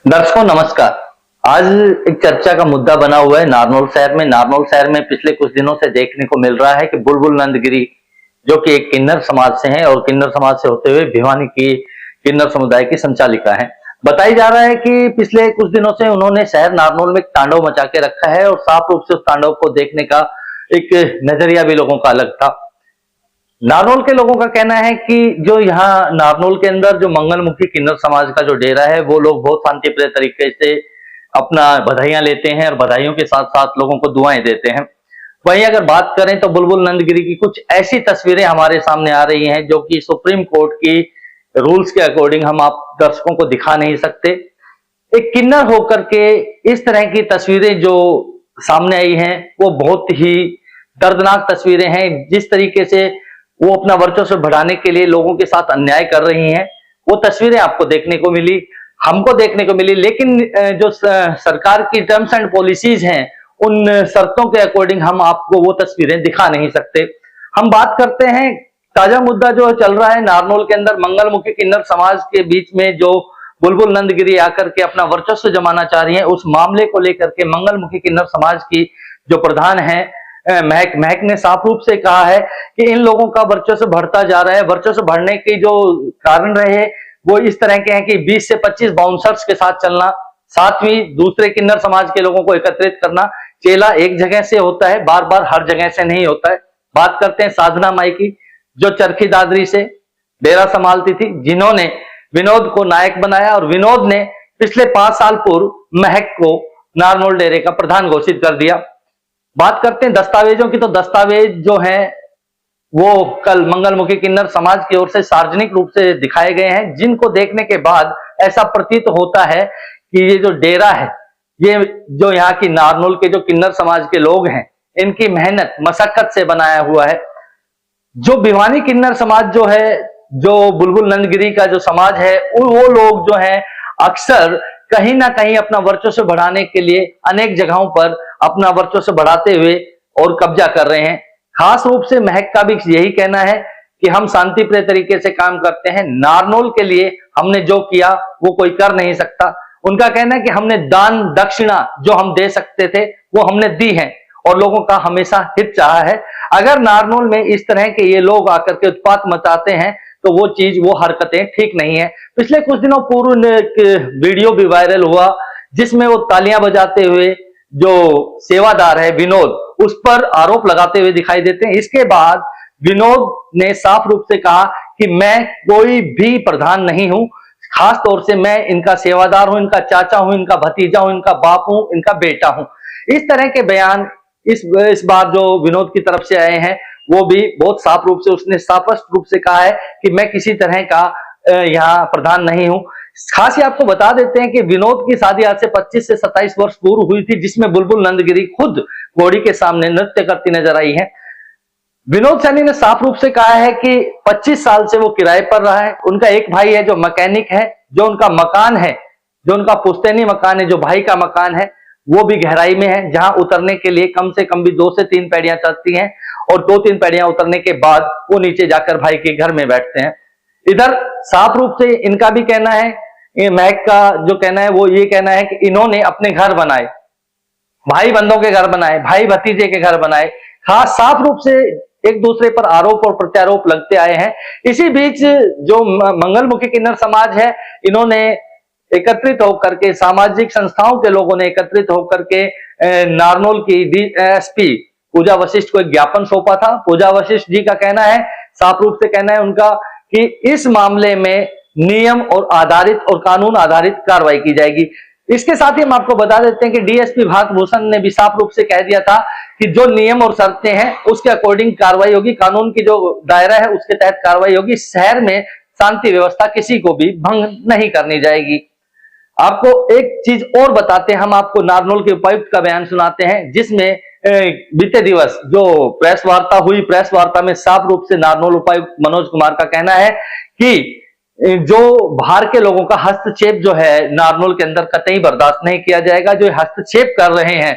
दर्शकों नमस्कार। आज एक चर्चा का मुद्दा बना हुआ है नारनौल शहर में। नारनौल शहर में पिछले कुछ दिनों से देखने को मिल रहा है कि बुलबुल नंदगिरी जो कि एक किन्नर समाज से हैं और किन्नर समाज से होते हुए भिवानी की किन्नर समुदाय की संचालिका हैं। बताई जा रहा है कि पिछले कुछ दिनों से उन्होंने शहर नारनौल में एक तांडव मचा के रखा है और साफ रूप से उस तांडव को देखने का एक नजरिया भी लोगों का अलग था। नारनौल के लोगों का कहना है कि जो यहाँ नारनौल के अंदर जो मंगलमुखी किन्नर समाज का जो डेरा है वो लोग बहुत शांतिप्रिय तरीके से अपना बधाइयां लेते हैं और बधाइयों के साथ साथ लोगों को दुआएं देते हैं। वहीं अगर बात करें तो बुलबुल नंदगिरी की कुछ ऐसी तस्वीरें हमारे सामने आ रही हैं जो कि सुप्रीम कोर्ट की रूल्स के अकॉर्डिंग हम आप दर्शकों को दिखा नहीं सकते। एक किन्नर होकर के इस तरह की तस्वीरें जो सामने आई हैं वो बहुत ही दर्दनाक तस्वीरें हैं। जिस तरीके से वो अपना वर्चस्व बढ़ाने के लिए लोगों के साथ अन्याय कर रही हैं वो तस्वीरें आपको देखने को मिली, हमको देखने को मिली। लेकिन जो सरकार की टर्म्स एंड पॉलिसीज हैं उन शर्तों के अकॉर्डिंग हम आपको वो तस्वीरें दिखा नहीं सकते। हम बात करते हैं ताजा मुद्दा जो चल रहा है नारनौल के अंदर मंगलमुखी किन्नर समाज के बीच में जो बुलबुल नंदगिरी आकर के अपना वर्चस्व जमाना चाह रही है उस मामले को लेकर के मंगलमुखी किन्नर समाज की जो प्रधान है महक ने साफ रूप से कहा है कि इन लोगों का वर्चस्व बढ़ता जा रहा है। वर्चस्व बढ़ने के जो कारण रहे वो इस तरह के हैं कि 20 से 25 बाउंसर्स के साथ चलना, साथ ही दूसरे किन्नर समाज के लोगों को एकत्रित करना। चेला एक जगह से होता है, बार बार हर जगह से नहीं होता है। बात करते हैं साधना माई की जो चरखी दादरी से डेरा संभालती थी, जिन्होंने विनोद को नायक बनाया और विनोद ने पिछले 5 साल पूर्व महक को नारनौल डेरे का प्रधान घोषित कर दिया। बात करते हैं दस्तावेजों की तो दस्तावेज जो हैं वो कल मंगलमुखी किन्नर समाज की ओर से सार्वजनिक रूप से दिखाए गए हैं, जिनको देखने के बाद ऐसा प्रतीत होता है कि ये जो डेरा है ये जो यहाँ की नारनौल के जो किन्नर समाज के लोग हैं इनकी मेहनत मशक्कत से बनाया हुआ है। जो भिवानी किन्नर समाज जो है, जो बुलबुल नंदगिरी का जो समाज है वो लोग जो है अक्सर कहीं ना कहीं अपना वर्चस्व बढ़ाने के लिए अनेक जगहों पर अपना वर्चस्व बढ़ाते हुए और कब्जा कर रहे हैं। खास रूप से महक का भी यही कहना है कि हम शांति प्रिय तरीके से काम करते हैं। नारनौल के लिए हमने जो किया वो कोई कर नहीं सकता। उनका कहना है कि हमने दान दक्षिणा जो हम दे सकते थे वो हमने दी है और लोगों का हमेशा हित चाहा है। अगर नारनौल में इस तरह के ये लोग आकर के उत्पात मचाते हैं तो वो चीज वो हरकतें ठीक नहीं है। पिछले कुछ दिनों पूर्व एक वीडियो भी वायरल हुआ जिसमें वो तालियां बजाते हुए जो सेवादार है विनोद उस पर आरोप लगाते हुए दिखाई देते हैं। इसके बाद विनोद ने साफ रूप से कहा कि मैं कोई भी प्रधान नहीं हूं, खास तौर से मैं इनका सेवादार हूं, इनका चाचा हूं, इनका भतीजा हूं, इनका बाप हूं, इनका बेटा हूं। इस तरह के बयान इस बार जो विनोद की तरफ से आए हैं वो भी बहुत साफ रूप से उसने स्पष्ट रूप से कहा है कि मैं किसी तरह का यहाँ प्रधान नहीं हूं। खास ही आपको बता देते हैं कि विनोद की शादी आज से 25 से 27 वर्ष पूर्व हुई थी, जिसमें बुलबुल नंदगिरी खुद घोड़ी के सामने नृत्य करती नजर आई है। विनोद सैनी ने साफ रूप से कहा है कि 25 साल से वो किराए पर रहा है। उनका एक भाई है जो मैकेनिक है, जो उनका मकान है, जो उनका पुश्तैनी मकान है, जो भाई का मकान है वो भी गहराई में है, जहां उतरने के लिए कम से कम भी 2 से 3 पैड़ियां चलती हैं और 2-3 पैड़ियां उतरने के बाद वो नीचे जाकर भाई के घर में बैठते हैं। इधर साफ रूप से इनका भी कहना है, महक का जो कहना है वो ये कहना है कि इन्होंने अपने घर बनाए, भाई बंधों के घर बनाए, भाई भतीजे के घर बनाए। खास साफ रूप से एक दूसरे पर आरोप और प्रत्यारोप लगते आए हैं। इसी बीच जो मंगलमुखी किन्नर समाज है इन्होंने एकत्रित होकर के, सामाजिक संस्थाओं के लोगों ने एकत्रित होकर के नारनौल की डीएसपी पूजा वशिष्ठ को एक ज्ञापन सौंपा था। पूजा वशिष्ठ जी का कहना है, साफ रूप से कहना है उनका कि इस मामले में नियम और आधारित और कानून आधारित कार्रवाई की जाएगी। इसके साथ ही हम आपको बता देते हैं कि डीएसपी भागभूषण ने भी साफ रूप से कह दिया था कि जो नियम और शर्तें हैं उसके अकॉर्डिंग कार्रवाई होगी, कानून की जो दायरा है उसके तहत कार्रवाई होगी। शहर में शांति व्यवस्था किसी को भी भंग नहीं करनी जाएगी। आपको एक चीज और बताते हैं, हम आपको नारनौल के उपायुक्त का बयान सुनाते हैं जिसमें बीते दिवस जो प्रेस वार्ता हुई, प्रेस वार्ता में साफ रूप से नारनौल उपायुक्त मनोज कुमार का कहना है कि जो बाहर के लोगों का हस्तक्षेप जो है नारनौल के अंदर कतई बर्दाश्त नहीं किया जाएगा। जो हस्तक्षेप कर रहे हैं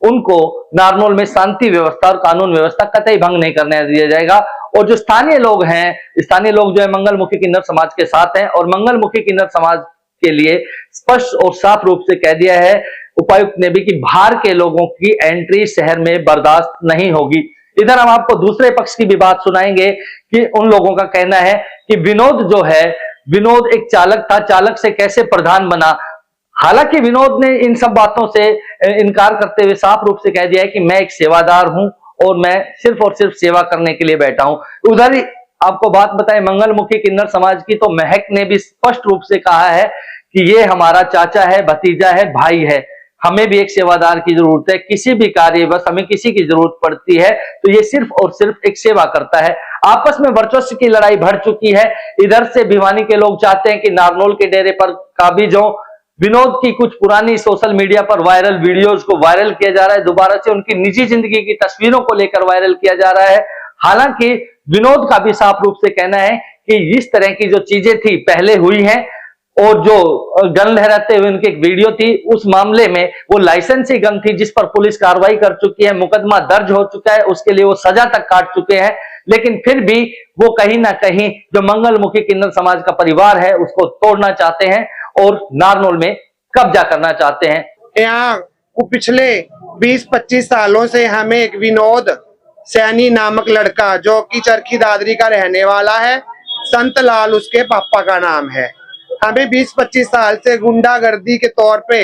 उनको नारनौल में शांति व्यवस्था और कानून व्यवस्था कतई भंग नहीं करने दिया जाएगा। और जो स्थानीय लोग हैं, स्थानीय लोग जो है मंगलमुखी किन्नर समाज के साथ हैं और मंगलमुखी किन्नर समाज इसके लिए स्पष्ट और साफ रूप से कह दिया है उपायुक्त ने भी कि बाहर के लोगों की एंट्री शहर में बर्दाश्त नहीं होगी। इधर हम आपको दूसरे पक्ष की भी बात सुनाएंगे कि उन लोगों का कहना है कि विनोद जो है, विनोद एक चालक था, चालक से कैसे प्रधान बना। हालांकि विनोद ने इन सब बातों से इनकार करते हुए साफ रूप से कह दिया है कि मैं एक सेवादार हूं और मैं सिर्फ और सिर्फ सेवा करने के लिए बैठा हूं। उधर ही आपको बात बताएं मंगलमुखी किन्नर समाज की, तो महक ने भी स्पष्ट रूप से कहा है कि ये हमारा चाचा है, भतीजा है, भाई है, हमें भी एक सेवादार की जरूरत है। किसी भी कार्य बस हमें किसी की जरूरत पड़ती है तो ये सिर्फ और सिर्फ एक सेवा करता है। आपस में वर्चस्व की लड़ाई बढ़ चुकी है। इधर से भिवानी के लोग चाहते हैं कि नारनौल के डेरे पर काबिज हो। विनोद की कुछ पुरानी सोशल मीडिया पर वायरल वीडियोस को वायरल किया जा रहा है, दोबारा से उनकी निजी जिंदगी की तस्वीरों को लेकर वायरल किया जा रहा है। हालांकि विनोद का भी साफ रूप से कहना है कि इस तरह की जो चीजें थी पहले हुई हैं और जो गन लहराते हुए उनकी एक वीडियो थी उस मामले में वो लाइसेंसी गन थी जिस पर पुलिस कार्रवाई कर चुकी है, मुकदमा दर्ज हो चुका है, उसके लिए वो सजा तक काट चुके हैं। लेकिन फिर भी वो कहीं ना कहीं जो मंगलमुखी किन्नर समाज का परिवार है उसको तोड़ना चाहते हैं और नारनौल में कब्जा करना चाहते हैं। यहाँ पिछले 20-25 सालों से हमें एक विनोद सैनी नामक लड़का जो कि चरखी दादरी का रहने वाला है, संत लाल उसके पापा का नाम है, हमें 20-25 साल से गुंडागर्दी के तौर पे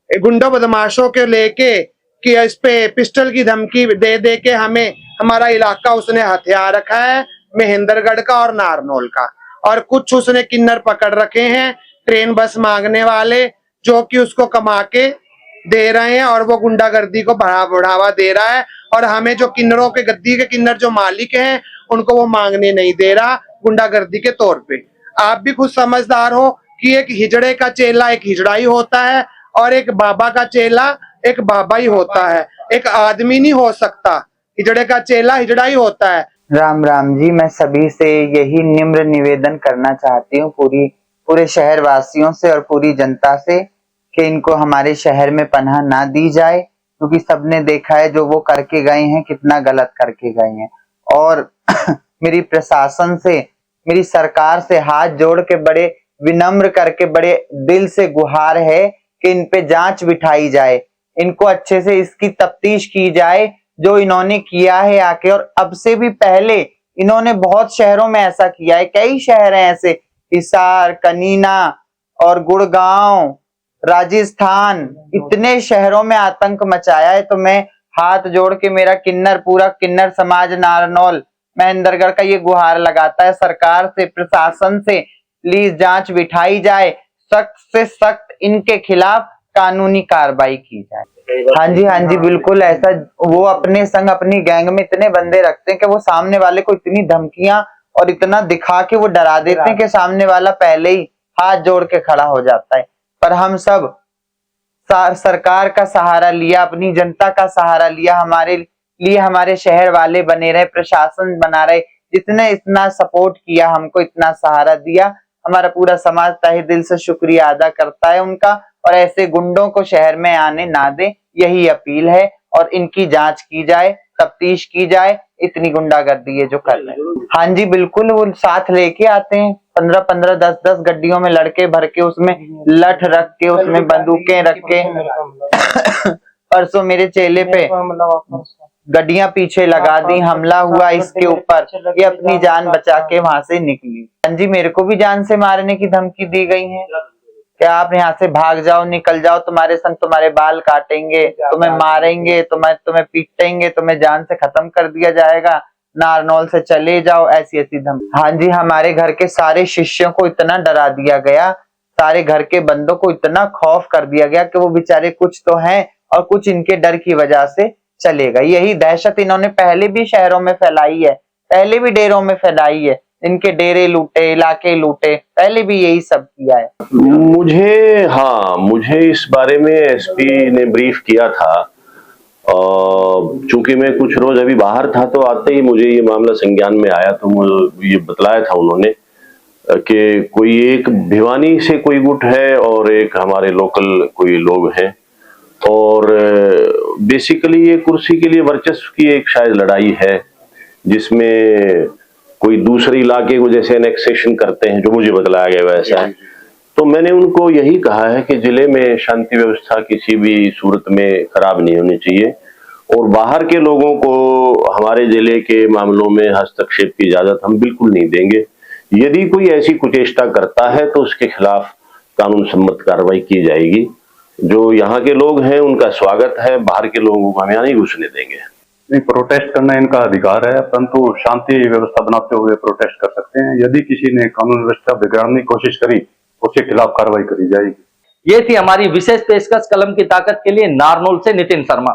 गुंडा बदमाशों के लेके कि इस पे पिस्टल की धमकी दे दे के हमें हमारा इलाका उसने हथियार रखा है, महेंद्रगढ़ का और नारनौल का, और कुछ उसने किन्नर पकड़ रखे हैं ट्रेन बस मांगने वाले जो कि उसको कमा के दे रहे हैं और वो गुंडागर्दी को बढ़ावा दे रहा है। और हमें जो किन्नरों के गद्दी के किन्नर जो मालिक हैं उनको वो मांगने नहीं दे रहा गुंडागर्दी के तौर पे। आप भी खुद समझदार हो कि एक हिजड़े का चेला एक हिजड़ा ही होता है और एक बाबा का चेला एक बाबा ही होता है, एक आदमी नहीं हो सकता। हिजड़े का चेला हिजड़ा ही होता है। राम राम जी, मैं सभी से यही निम्र निवेदन करना चाहती हूँ पूरे शहर वासियों से और पूरी जनता से कि इनको हमारे शहर में पनाह ना दी जाए, क्योंकि सबने देखा है जो वो करके गए हैं कितना गलत करके गए हैं। और मेरी प्रशासन से, मेरी सरकार से हाथ जोड़ के बड़े विनम्र करके बड़े दिल से गुहार है कि इन पे जांच बिठाई जाए, इनको अच्छे से इसकी तफ्तीश की जाए जो इन्होंने किया है आके। और अब से भी पहले इन्होंने बहुत शहरों में ऐसा किया है, कई शहर हैं ऐसे, हिसार, कनीना और गुड़गांव, राजस्थान, इतने शहरों में आतंक मचाया है। तो मैं हाथ जोड़ के मेरा पूरा किन्नर समाज नारनौल महेंद्रगढ़ का ये गुहार लगाता है सरकार से, प्रशासन से, प्लीज जांच बिठाई जाए, सख्त से सख्त इनके खिलाफ कानूनी कार्रवाई की जाए। हाँ जी बिल्कुल ऐसा। वो अपने संग अपनी गैंग में इतने बंदे रखते हैं कि वो सामने वाले को इतनी धमकियां और इतना दिखा के वो डरा देते हैं कि सामने वाला पहले ही हाथ जोड़ के खड़ा हो जाता है। पर हम सब सरकार का सहारा लिया, अपनी जनता का सहारा लिया, हमारे लिए हमारे शहर वाले बने रहे, प्रशासन बना रहे, जितने इतना सपोर्ट किया हमको, इतना सहारा दिया, हमारा पूरा समाज तहे दिल से शुक्रिया अदा करता है उनका। और ऐसे गुंडों को शहर में आने ना दे, यही अपील है। और इनकी जांच की जाए, तफ्तीश की जाए, इतनी गुंडागर्दी है जो कर रहे हैं। हाँ जी बिल्कुल, वो साथ लेके आते हैं 15-15, 10-10 गड्डियों में लड़के भर के, उसमें लठ रख के, उसमें बंदूकें रख के। परसों मेरे चेले पे गड्डियां पीछे लगा दी, हमला हुआ इसके ऊपर, ये अपनी जान बचा के वहां से निकली। हाँ जी, मेरे को भी जान से मारने की धमकी दी गई है कि आप यहाँ से भाग जाओ, निकल जाओ, तुम्हारे संग तुम्हारे बाल काटेंगे, तुम्हें मारेंगे, तुम्हें पीटेंगे, तुम्हें जान से खत्म कर दिया जाएगा, नारनौल से चले जाओ, ऐसी ऐसी धमकी। हाँ जी, हमारे घर के सारे शिष्यों को इतना डरा दिया गया, सारे घर के बंदों को इतना खौफ कर दिया गया कि वो बेचारे कुछ तो हैं और कुछ इनके डर की वजह से चले गए। यही दहशत इन्होंने पहले भी शहरों में फैलाई है, पहले भी डेरों में फैलाई है, इनके डेरे लूटे, इलाके लूटे, पहले भी यही सब किया है। मुझे इस बारे में एसपी ने ब्रीफ किया था। चूंकि मैं कुछ रोज अभी बाहर था तो आते ही मुझे ये मामला संज्ञान में आया, तो मुझे ये बतलाया था उन्होंने कि कोई एक भिवानी से कोई गुट है और एक हमारे लोकल कोई लोग हैं, और बेसिकली ये कुर्सी के लिए वर्चस्व की एक शायद लड़ाई है, जिसमें कोई दूसरे इलाके को जैसे एनेक्सेशन करते हैं, जो मुझे बतलाया गया वैसा है, तो मैंने उनको यही कहा है कि जिले में शांति व्यवस्था किसी भी सूरत में खराब नहीं होनी चाहिए और बाहर के लोगों को हमारे जिले के मामलों में हस्तक्षेप की इजाजत हम बिल्कुल नहीं देंगे। यदि कोई ऐसी कुचेष्टा करता है तो उसके खिलाफ कानून सम्मत कार्रवाई की जाएगी। जो यहाँ के लोग हैं उनका स्वागत है, बाहर के लोगों को हम यहाँ नहीं घुसने देंगे। नहीं, प्रोटेस्ट करना इनका अधिकार है, परंतु शांति व्यवस्था बनाते हुए प्रोटेस्ट कर सकते हैं। यदि किसी ने कानून व्यवस्था बिगाड़ने की कोशिश करी उसके खिलाफ कार्रवाई करी जाएगी। ये थी हमारी विशेष पेशकश कलम की ताकत के लिए नारनौल से नितिन शर्मा।